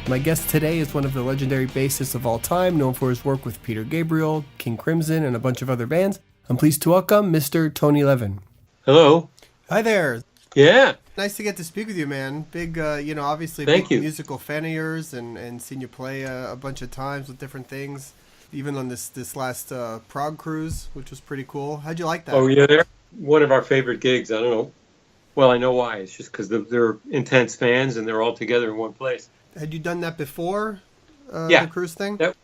My guest today is one of the legendary bassists of all time, known for his work with Peter Gabriel, King Crimson, and a bunch of other bands. I'm pleased to welcome Mr. Tony Levin. Hello. Hi there. Yeah. Nice to get to speak with you, man. Big, obviously Thank big you. musical fan of yours, and seen you play a bunch of times with different things. Even on this last Prog cruise, which was pretty cool. How'd you like that? Oh, yeah, they're one of our favorite gigs. I don't know. Well, I know why. It's just because they're intense fans and they're all together in one place. Had you done that before, Yeah. the cruise thing? That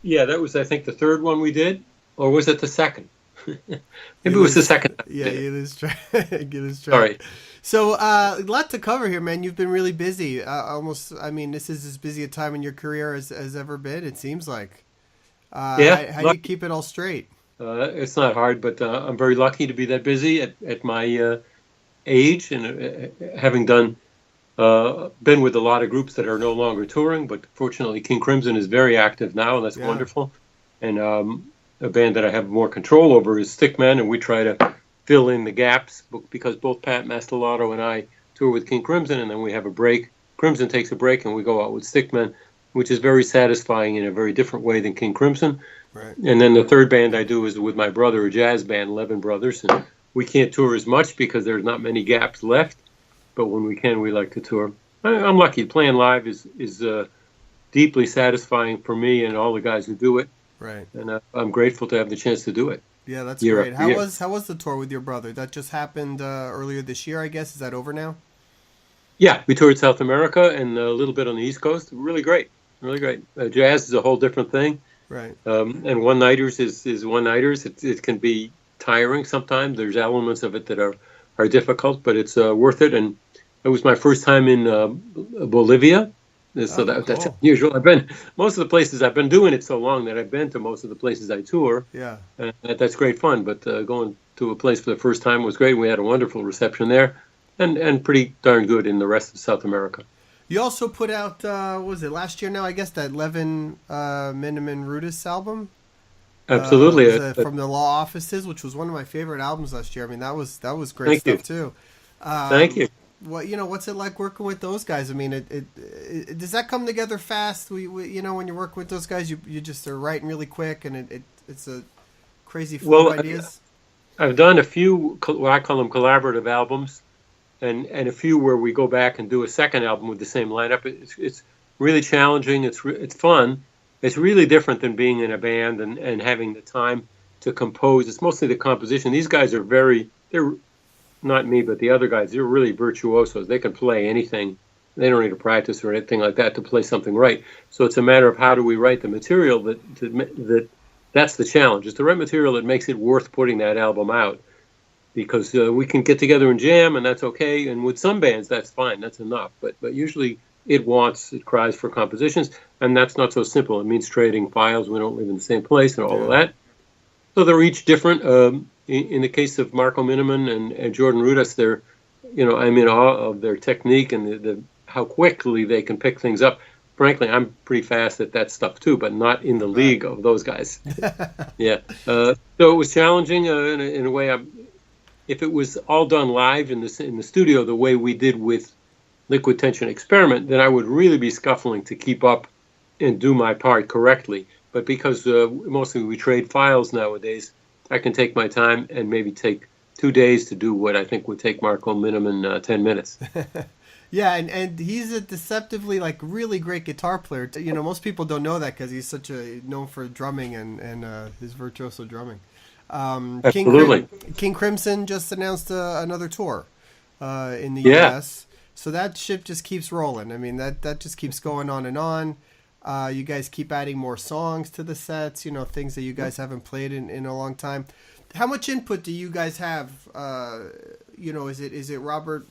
was, I think, the third one we did. Or was it the second? Maybe it was the second. Yeah, you lose track. You lose track. All right. So, a lot to cover here, man. You've been really busy. This is as busy a time in your career as ever been, it seems like. How do you keep it all straight? It's not hard, but I'm very lucky to be that busy at my age and having been with a lot of groups that are no longer touring. But fortunately, King Crimson is very active now, and that's wonderful. And a band that I have more control over is Stickmen, and we try to fill in the gaps because both Pat Mastelotto and I tour with King Crimson, and then we have a break. Crimson takes a break, and we go out with Stickmen, which is very satisfying in a very different way than King Crimson. Right. And then the third band I do is with my brother, a jazz band, Levin Brothers. And we can't tour as much because there's not many gaps left, but when we can, we like to tour. I'm lucky. Playing live is deeply satisfying for me and all the guys who do it. Right. And I'm grateful to have the chance to do it. Yeah, that's great. How was the tour with your brother? That just happened earlier this year, I guess. Is that over now? Yeah, we toured South America and a little bit on the East Coast. Really great. Really great. Jazz is a whole different thing. Right. And one-nighters is one-nighters. It can be tiring sometimes. There's elements of it that are difficult, but it's worth it. And it was my first time in Bolivia. So that's unusual. Most of the places I've been doing it so long that I've been to most of the places I tour. Yeah. That's great fun. But going to a place for the first time was great. We had a wonderful reception there, and pretty darn good in the rest of South America. You also put out, what was it, last year now, I guess, that Levin Miniman Rudis album? Absolutely. From the Law Offices, which was one of my favorite albums last year. I mean, that was great stuff, too. Thank you. What's it like working with those guys? I mean, it does that come together fast? We when you're working with those guys, you just are writing really quick, and it's a crazy flow of ideas. I've done a few what I call them collaborative albums, and a few where we go back and do a second album with the same lineup. It's really challenging. It's fun. It's really different than being in a band and having the time to compose. It's mostly the composition. These guys they're not me, but the other guys, they're really virtuosos. They can play anything. They don't need to practice or anything like that to play something right. So it's a matter of how do we write the material that's the challenge. It's the right material that makes it worth putting that album out. Because we can get together and jam, and that's okay. And with some bands, that's fine. That's enough. But usually it cries for compositions, and that's not so simple. It means trading files. We don't live in the same place and all of that. So they're each different. In the case of Marco Miniman and Jordan Rudess, I'm in awe of their technique and how quickly they can pick things up. Frankly, I'm pretty fast at that stuff too, but not in the league of those guys. Yeah. So it was challenging in a way. If it was all done live in the studio the way we did with Liquid Tension Experiment, then I would really be scuffling to keep up and do my part correctly. But because mostly we trade files nowadays, I can take my time and maybe take 2 days to do what I think would take Marco Miniman 10 minutes. Yeah, and he's a deceptively really great guitar player. Most people don't know that because he's known for drumming and his virtuoso drumming. Absolutely. King Crimson just announced another tour in the U.S. So that ship just keeps rolling. I mean, that just keeps going on and on. You guys keep adding more songs to the sets, things that you guys haven't played in a long time. How much input do you guys have? Is it Robert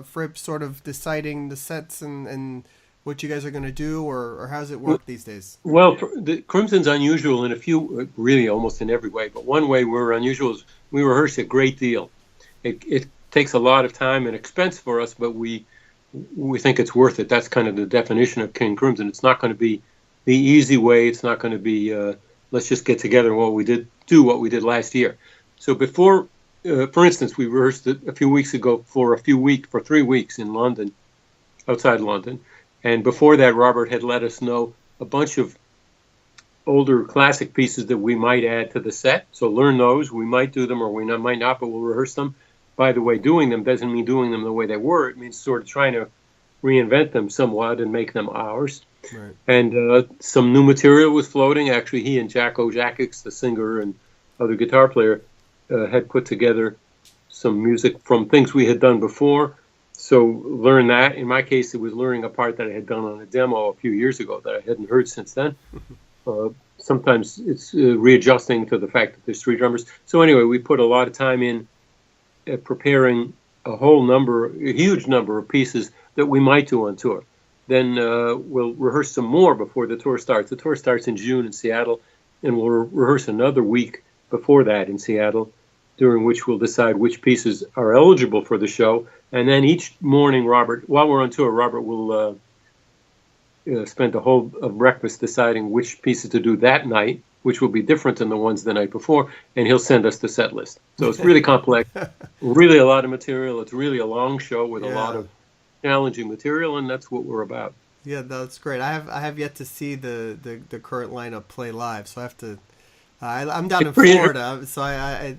Fripp sort of deciding the sets and what you guys are going to do, or how does it work these days? Well, the Crimson's unusual in a few, really almost in every way, but one way we're unusual is we rehearse a great deal. It takes a lot of time and expense for us, but we think it's worth it. That's kind of the definition of King Crimson. It's not going to be the easy way. It's not going to be, let's just get together and do what we did last year. So before, for instance, we rehearsed it a few weeks ago for 3 weeks in London, outside London. And before that, Robert had let us know a bunch of older classic pieces that we might add to the set. So learn those. We might do them or we might not, but we'll rehearse them. By the way, doing them doesn't mean doing them the way they were. It means sort of trying to reinvent them somewhat and make them ours. Right. And some new material was floating. Actually, he and Jacko Jakix, the singer and other guitar player, had put together some music from things we had done before. So learn that. In my case, it was learning a part that I had done on a demo a few years ago that I hadn't heard since then. Sometimes it's readjusting to the fact that there's three drummers. So anyway, we put a lot of time in preparing a huge number of pieces that we might do on tour. Then we'll rehearse some more before the tour starts. The tour starts in June in Seattle, and we'll rehearse another week before that in Seattle, during which we'll decide which pieces are eligible for the show. And then each morning, while we're on tour, Robert will spend the whole of breakfast deciding which pieces to do that night, which will be different than the ones the night before, and he'll send us the set list. So it's really complex, really a lot of material. It's really a long show with a lot of challenging material, and that's what we're about. Yeah, that's great. I have yet to see the current lineup play live, so I have to. I'm down in Florida, so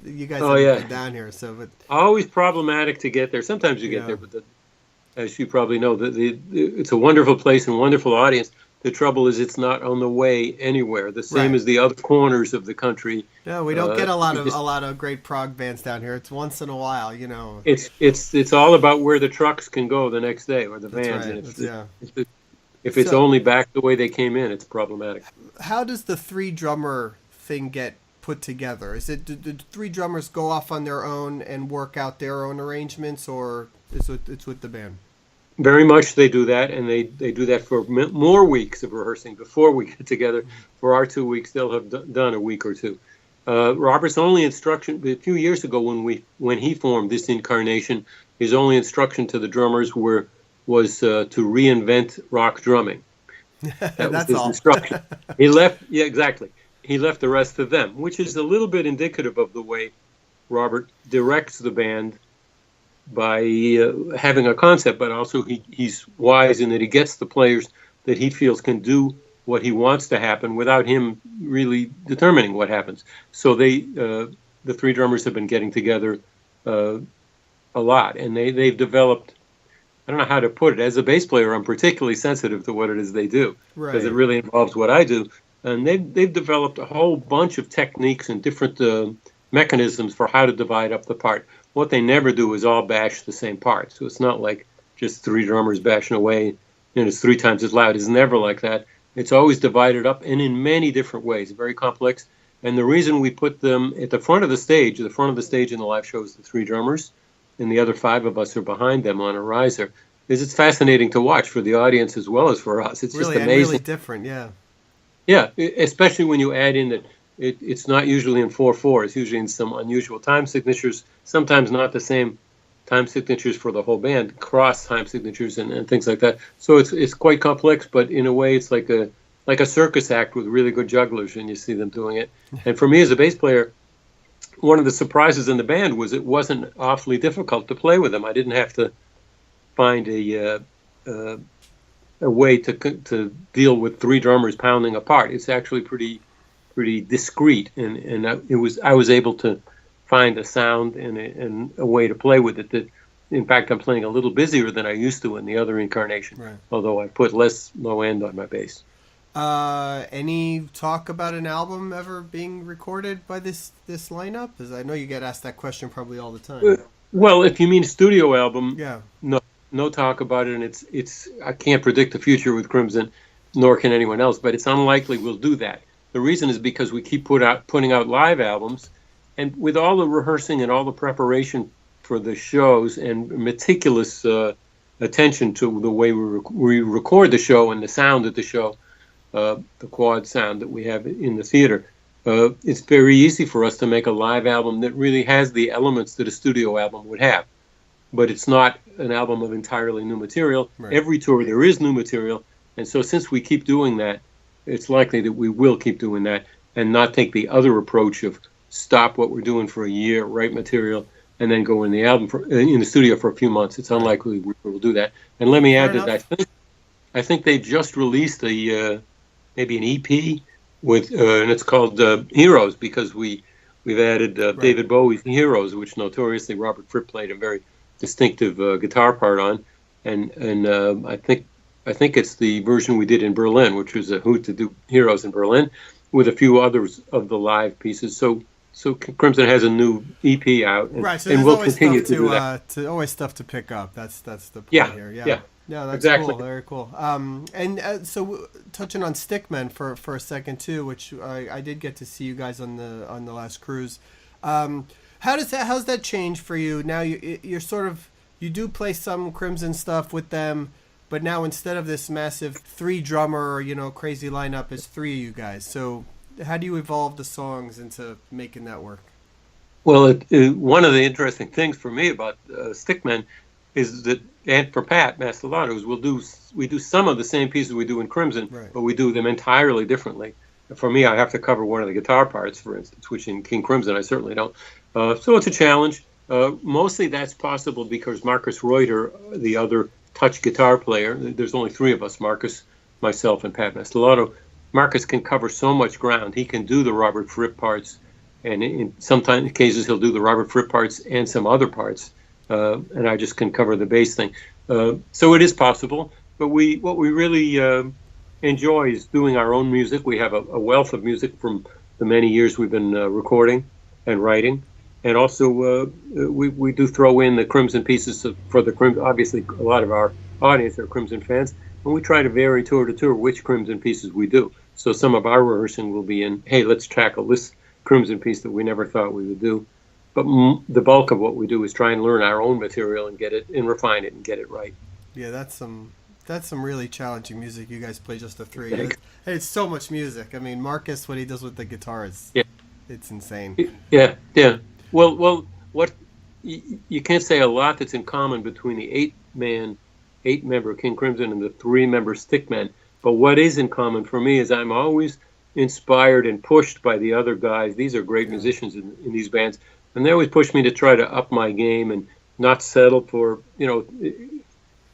you guys haven't been down here, so but always problematic to get there. Sometimes you get there, but as you probably know, it's a wonderful place and wonderful audience. The trouble is, it's not on the way anywhere. The same as the other corners of the country. No, we don't get a lot of great prog bands down here. It's once in a while, you know. It's all about where the trucks can go the next day, or the vans. Right. And if it's only back the way they came in, it's problematic. How does the three drummer thing get put together? Is it do three drummers go off on their own and work out their own arrangements, or it's with the band? Very much they do that, and they do that for more weeks of rehearsing before we get together. For our 2 weeks, they'll have done a week or two. Robert's only instruction a few years ago when he formed this incarnation, his only instruction to the drummers was to reinvent rock drumming. That was his instruction. He left, exactly. He left the rest to them, which is a little bit indicative of the way Robert directs the band by having a concept, but also he's wise in that he gets the players that he feels can do what he wants to happen without him really determining what happens. So the three drummers have been getting together a lot, and they've developed, I don't know how to put it, as a bass player, I'm particularly sensitive to what it is they do, because it really involves what I do. And they've developed a whole bunch of techniques and different mechanisms for how to divide up the part. What they never do is all bash the same part. So it's not like just three drummers bashing away and it's three times as loud. It's never like that. It's always divided up and in many different ways, very complex. And the reason we put them at the front of the stage in the live show is the three drummers, and the other five of us are behind them on a riser, is it's fascinating to watch for the audience as well as for us. It's really, just amazing. Really different, yeah. Yeah, especially when you add in that it's not usually in 4/4. It's usually in some unusual time signatures, sometimes not the same time signatures for the whole band, cross time signatures and things like that. So it's quite complex, but in a way it's like a circus act with really good jugglers, and you see them doing it. And for me as a bass player, one of the surprises in the band was it wasn't awfully difficult to play with them. I didn't have to find a way to deal with three drummers pounding a part. It's actually pretty discreet, and I was able to find a sound and a way to play with it that, in fact, I'm playing a little busier than I used to in the other incarnation, although I put less low end on my bass. Any talk about an album ever being recorded by this lineup? Because I know you get asked that question probably all the time. Well, if you mean studio album, yeah, no talk about it, and it's I can't predict the future with Crimson, nor can anyone else, but it's unlikely we'll do that. The reason is because we keep putting out live albums, and with all the rehearsing and all the preparation for the shows and meticulous attention to the way we record the show and the sound of the show, the quad sound that we have in the theater, it's very easy for us to make a live album that really has the elements that a studio album would have. But it's not an album of entirely new material. Right. Every tour there is new material, and so since we keep doing that, it's likely that we will keep doing that and not take the other approach of stop what we're doing for a year, write material, and then go in the studio for a few months. It's unlikely we will do that. And let me add that I think they just released a maybe an EP with, and it's called Heroes, because we've added David Bowie's Heroes, which notoriously Robert Fripp played a very distinctive guitar part on, and I think it's the version we did in Berlin, which was a hoot to do Heroes in Berlin, with a few others of the live pieces. So Crimson has a new EP out, and we'll continue to do that. Always stuff to pick up. That's the point here. Yeah. No, that's exactly. cool. Very cool. So touching on Stickman for a second too, which I did get to see you guys on the last cruise. How's that change for you now? You're sort of, you do play some Crimson stuff with them, but now instead of this massive 3-drummer, crazy lineup, it's 3 of you guys. So how do you evolve the songs into making that work? Well, one of the interesting things for me about Stickman is that, and for Pat Mastelotto, is we do some of the same pieces we do in Crimson, but we do them entirely differently. For me, I have to cover one of the guitar parts, for instance, which in King Crimson I certainly don't. So it's a challenge. Mostly that's possible because Marcus Reuter, the other touch guitar player, there's only 3 of us, Marcus, myself, and Pat Mastelotto. Marcus can cover so much ground. He can do the Robert Fripp parts, and in sometimes cases he'll do the Robert Fripp parts and some other parts, and I just can cover the bass thing. So it is possible, but what we really enjoy is doing our own music. We have a wealth of music from the many years we've been recording and writing, and also we do throw in the Crimson pieces for the Crimson. Obviously, a lot of our audience are Crimson fans, and we try to vary tour to tour which Crimson pieces we do. So some of our rehearsing will be in, hey, let's tackle this Crimson piece that we never thought we would do. But the bulk of what we do is try and learn our own material and get it and refine it and get it right. Yeah, that's some really challenging music. You guys play just the 3. It's so much music. I mean, Marcus, what he does with the guitars, it's insane. Yeah. Well, what you can't say a lot that's in common between the 8-member King Crimson and the 3-member Stickman. But what is in common for me is I'm always inspired and pushed by the other guys. These are great musicians in these bands, and they always push me to try to up my game and not settle for,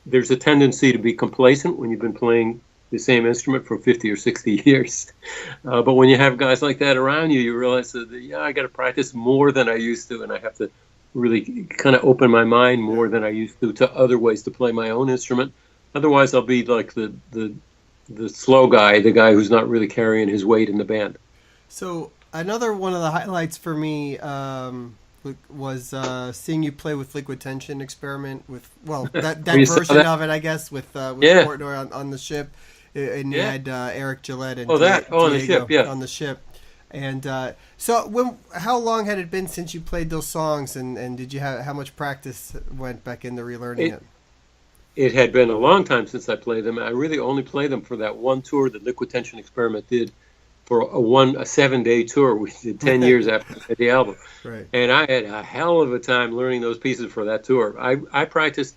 there's a tendency to be complacent when you've been playing the same instrument for 50 or 60 years. But when you have guys like that around you, you realize that, I got to practice more than I used to, and I have to really kind of open my mind more than I used to other ways to play my own instrument. Otherwise, I'll be like the slow guy, the guy who's not really carrying his weight in the band. So another one of the highlights for me was seeing you play with Liquid Tension Experiment with that version of it, I guess, with Portnoy on the ship, and you had Eric Gillette and Diego on the ship, on the ship. And so how long had it been since you played those songs, and did you how much practice went back into relearning it? It had been a long time since I played them. I really only played them for that one tour that Liquid Tension Experiment did, for a 7-day tour we did 10 years after the album. Right. And I had a hell of a time learning those pieces for that tour. I practiced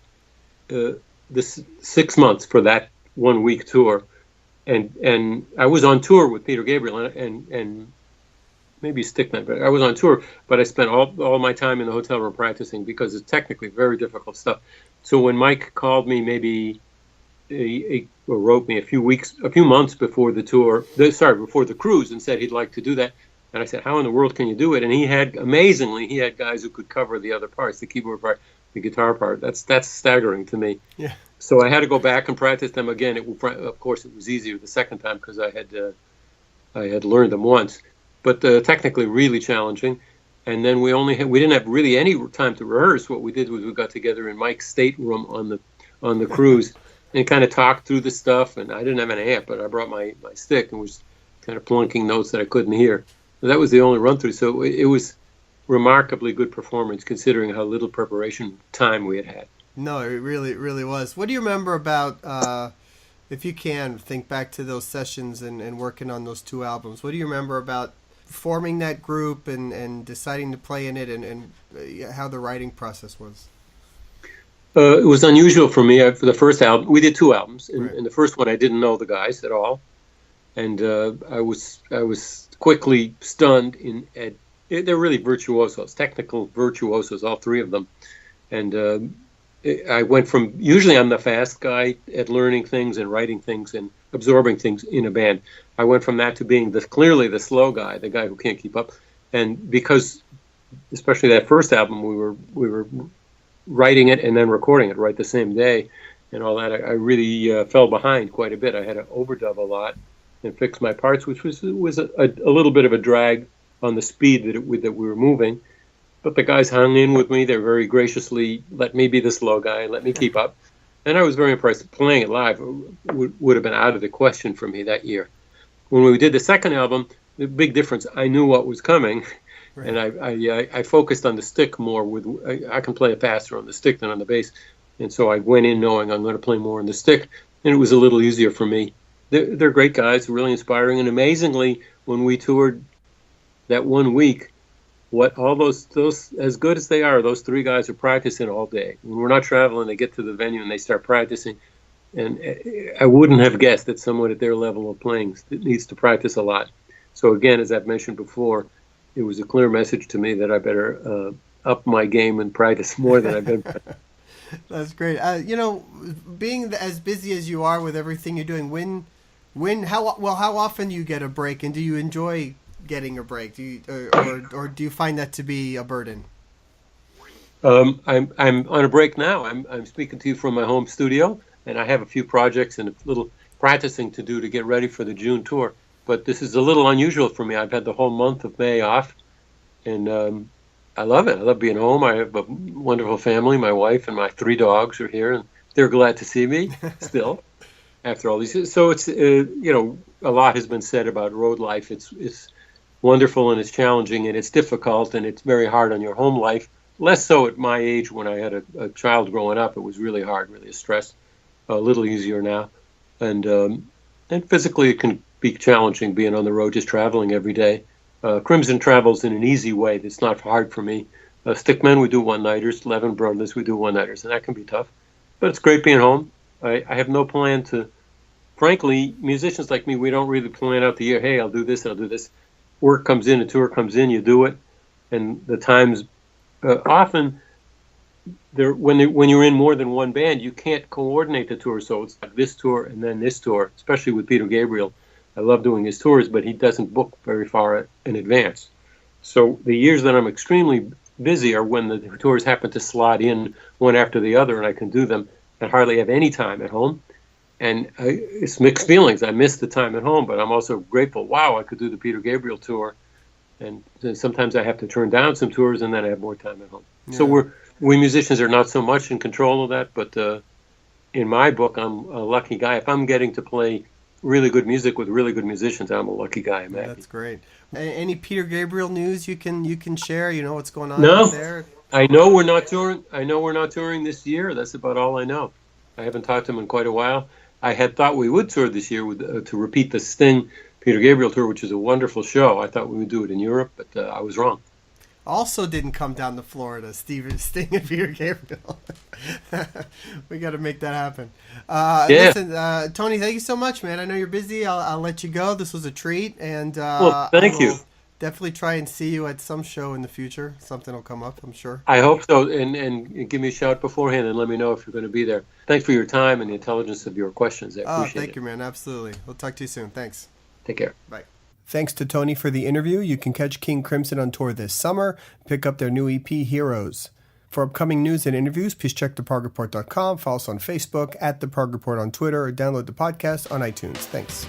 this 6 months for that 1-week tour, and I was on tour with Peter Gabriel and maybe Stickman, but I was on tour, but I spent all my time in the hotel room practicing because it's technically very difficult stuff. So when Mike called me or wrote me a few months before before the cruise, and said he'd like to do that, and I said, how in the world can you do it? And amazingly, he had guys who could cover the other parts, the keyboard part, the guitar part. That's staggering to me. Yeah. So I had to go back and practice them again. Of course, it was easier the second time because I had learned them once, but technically really challenging. And then we didn't have really any time to rehearse. What we did was we got together in Mike's stateroom on the cruise and kind of talked through the stuff. And I didn't have an amp, but I brought my stick and was kind of plunking notes that I couldn't hear. But that was the only run through. So it was remarkably good performance considering how little preparation time we had had. No, it really, really was. What do you remember about, if you can, think back to those sessions and working on those 2 albums? What do you remember about forming that group and deciding to play in it and how the writing process was? It was unusual for me. For the first album, we did 2 albums. Right. In the first one, I didn't know the guys at all, and I was quickly stunned. They're really virtuosos, technical virtuosos, all 3 of them, and I went from, usually I'm the fast guy at learning things and writing things and absorbing things in a band. I went from that to being clearly the slow guy, the guy who can't keep up. And because, especially that first album, we were writing it and then recording it right the same day and all that, I really fell behind quite a bit. I had to overdub a lot and fix my parts, which was a little bit of a drag on the speed that we were moving. But the guys hung in with me. They very graciously let me be the slow guy, let me keep up. And I was very impressed. Playing it live would have been out of the question for me that year. When we did the second album, the big difference, I knew what was coming. Right. And I focused on the stick more. I can play it faster on the stick than on the bass. And so I went in knowing I'm going to play more on the stick. And it was a little easier for me. They're great guys, really inspiring. And amazingly, when we toured that 1 week, what all those as good as they are, those three guys are practicing all day. When we're not traveling, they get to the venue and they start practicing. And I wouldn't have guessed that someone at their level of playing needs to practice a lot. So again, as I've mentioned before, it was a clear message to me that I better up my game and practice more than I've been. That's great. Being as busy as you are with everything you're doing, how often do you get a break, and do you enjoy getting a break? Do you, or do you find that to be a burden? I'm on a break now. I'm speaking to you from my home studio, and I have a few projects and a little practicing to do to get ready for the June tour. But this is a little unusual for me. I've had the whole month of May off, and I love it. I love being home. I have a wonderful family. My wife and my 3 dogs are here, and they're glad to see me still after all these years. So it's a lot has been said about road life. It's wonderful and it's challenging and it's difficult and it's very hard on your home life. Less so at my age when I had a child growing up. It was really hard, really a stress. A little easier now, and physically it can be challenging being on the road, just traveling every day. Crimson travels in an easy way. That's not hard for me. Stickmen, we do one-nighters. Levin Brothers, we do one-nighters, and that can be tough. But it's great being home. I have no plan to. Frankly, musicians like me, we don't really plan out the year. Hey, I'll do this, I'll do this. Work comes in, a tour comes in, you do it, and the times often. When you're in more than one band, you can't coordinate the tour. So it's like this tour and then this tour, especially with Peter Gabriel. I love doing his tours, but he doesn't book very far in advance. So the years that I'm extremely busy are when the tours happen to slot in one after the other, and I can do them and hardly have any time at home. And it's mixed feelings. I miss the time at home, but I'm also grateful. Wow, I could do the Peter Gabriel tour. And sometimes I have to turn down some tours, and then I have more time at home. Yeah. So we musicians are not so much in control of that, but in my book, I'm a lucky guy. If I'm getting to play really good music with really good musicians, I'm a lucky guy. I'm happy. That's great. Any Peter Gabriel news you can share? You know what's going on there? I know we're not touring this year. That's about all I know. I haven't talked to him in quite a while. I had thought we would tour this year to repeat the Sting Peter Gabriel tour, which is a wonderful show. I thought we would do it in Europe, but I was wrong. Also didn't come down to Florida, Sting and Peter Gabriel. We got to make that happen. Listen, Tony, thank you so much, man. I know you're busy. I'll let you go. This was a treat, and thank you. Definitely try and see you at some show in the future. Something will come up, I'm sure. I hope so, and give me a shout beforehand and let me know if you're going to be there. Thanks for your time and the intelligence of your questions. I appreciate it. Thank you, man. Absolutely. We'll talk to you soon. Thanks. Take care. Bye. Thanks to Tony for the interview. You can catch King Crimson on tour this summer. Pick up their new EP, Heroes. For upcoming news and interviews, please check theprogreport.com. Follow us on Facebook, @The Prog Report on Twitter, or download the podcast on iTunes. Thanks.